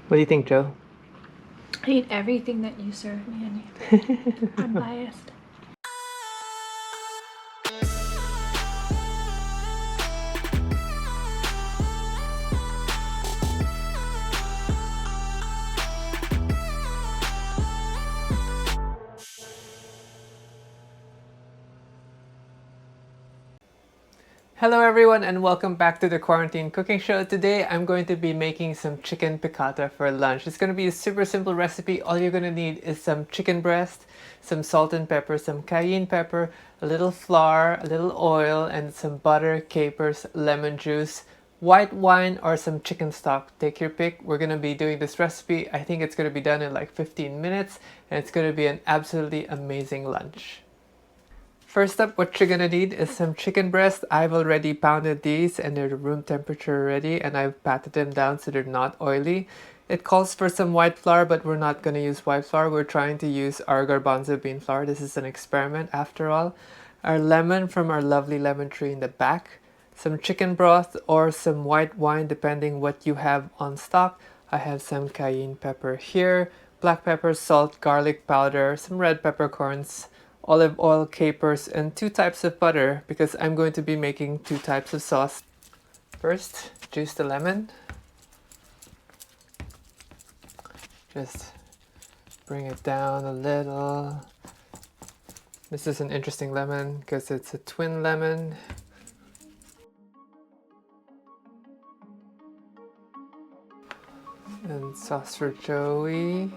What do you think, Joe? I eat everything that you serve me, Annie. Unbiased. Hello everyone and welcome back to the Quarantine Cooking Show. Today I'm going to be making some chicken piccata for lunch. It's going to be a super simple recipe. All you're going to need is some chicken breast, some salt and pepper, some cayenne pepper, a little flour, a little oil, and some butter, capers, lemon juice, white wine, or some chicken stock. Take your pick. We're going to be doing this recipe. I think it's going to be done in like 15 minutes and it's going to be an absolutely amazing lunch. First up, what you're gonna need is some chicken breast. I've already pounded these and they're room temperature already, and I've patted them down so they're not oily. It calls for some white flour, but we're not gonna use white flour. We're trying to use our garbanzo bean flour. This is an experiment after all. Our lemon from our lovely lemon tree in the back. Some chicken broth or some white wine depending what you have on stock. I have some cayenne pepper here, black pepper, salt, garlic powder, some red peppercorns, olive oil, capers, and 2 types of butter because I'm going to be making 2 types of sauce. First, juice the lemon. Just bring it down a little. This is an interesting lemon because it's a twin lemon. And sauce for Joey.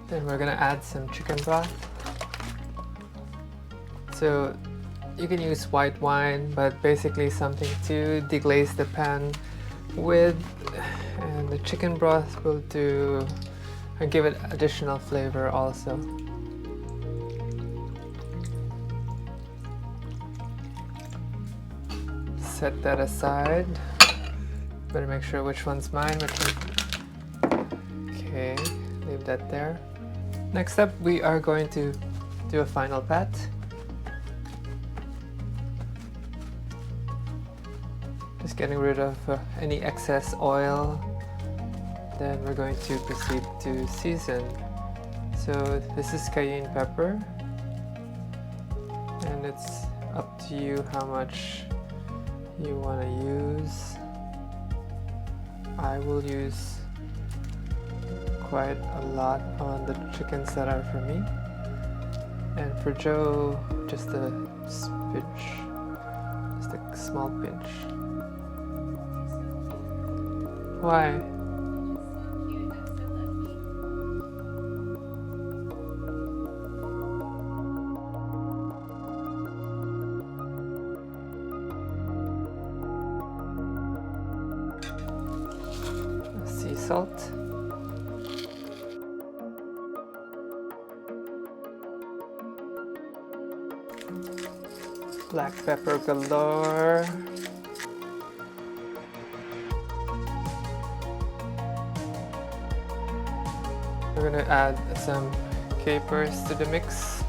Then we're gonna add some chicken broth. So you can use white wine, but basically something to deglaze the pan with, and the chicken broth will do and give it additional flavor also. Set that aside. Better make sure which one's mine, which one. Okay, leave that there. Next up, we are going to do a final pat. Just getting rid of any excess oil. Then we're going to proceed to season. So this is cayenne pepper. And it's up to you how much you want to use. I will use quite a lot on the chickens that are for me, and for Joe just a pinch, just a small pinch. Why? Sea salt. Black pepper galore. We're gonna add some capers to the mix.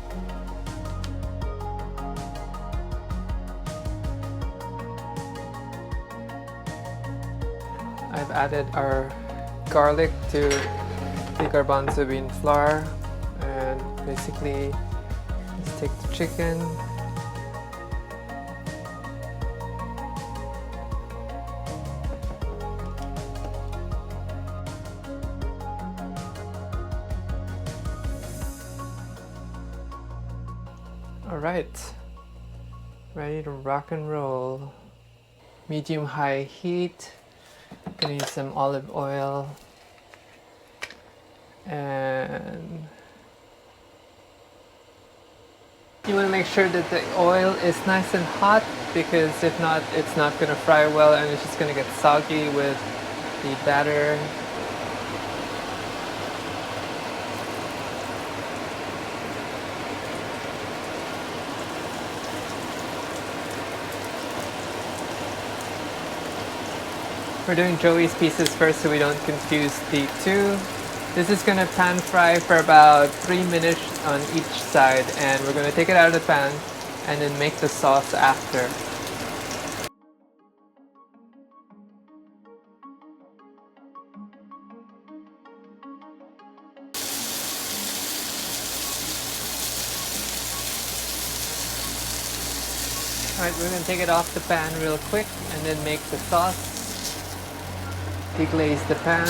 I've added our garlic to the garbanzo bean flour, and basically just take the chicken, Alright, ready to rock and roll. Medium-high heat. Gonna use some olive oil. And you want to make sure that the oil is nice and hot, because if not, it's not gonna fry well and it's just gonna get soggy with the batter. We're doing Joey's pieces first so we don't confuse the two. This is gonna pan fry for about 3 minutes on each side, and we're gonna take it out of the pan and then make the sauce after. Alright, we're gonna take it off the pan real quick and then make the sauce. Deglaze the pan.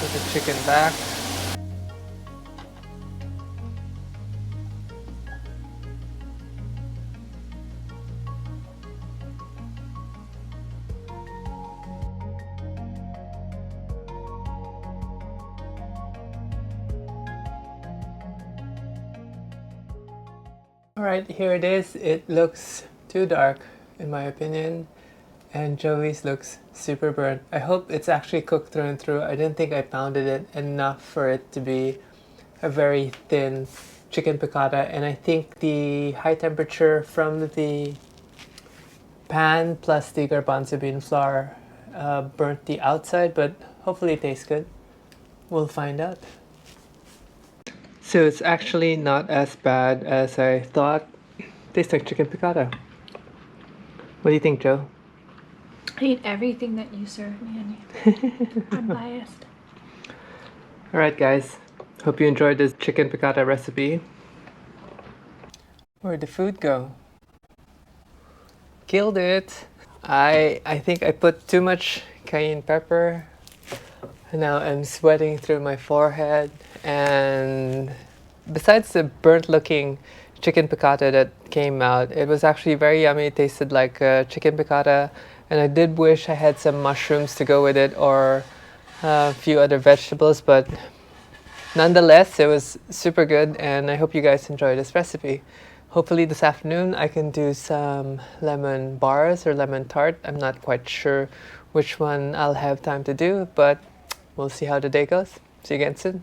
Put the chicken back. Alright, here it is. It looks too dark in my opinion, and Joey's looks super burnt. I hope it's actually cooked through and through. I didn't think I pounded it enough for it to be a very thin chicken piccata, and I think the high temperature from the pan plus the garbanzo bean flour burnt the outside, but hopefully it tastes good. We'll find out. So it's actually not as bad as I thought. Tastes like chicken piccata. What do you think, Joe? I eat everything that you serve me, Annie. I'm biased. Alright guys, hope you enjoyed this chicken piccata recipe. Where'd the food go? Killed it! I think I put too much cayenne pepper. Now I'm sweating through my forehead, and besides the burnt looking chicken piccata that came out, it was actually very yummy. It tasted like chicken piccata, and I did wish I had some mushrooms to go with it or a few other vegetables, but nonetheless it was super good, and I hope you guys enjoy this recipe. Hopefully this afternoon I can do some lemon bars or lemon tart. I'm not quite sure which one I'll have time to do, but we'll see how the day goes. See you again soon.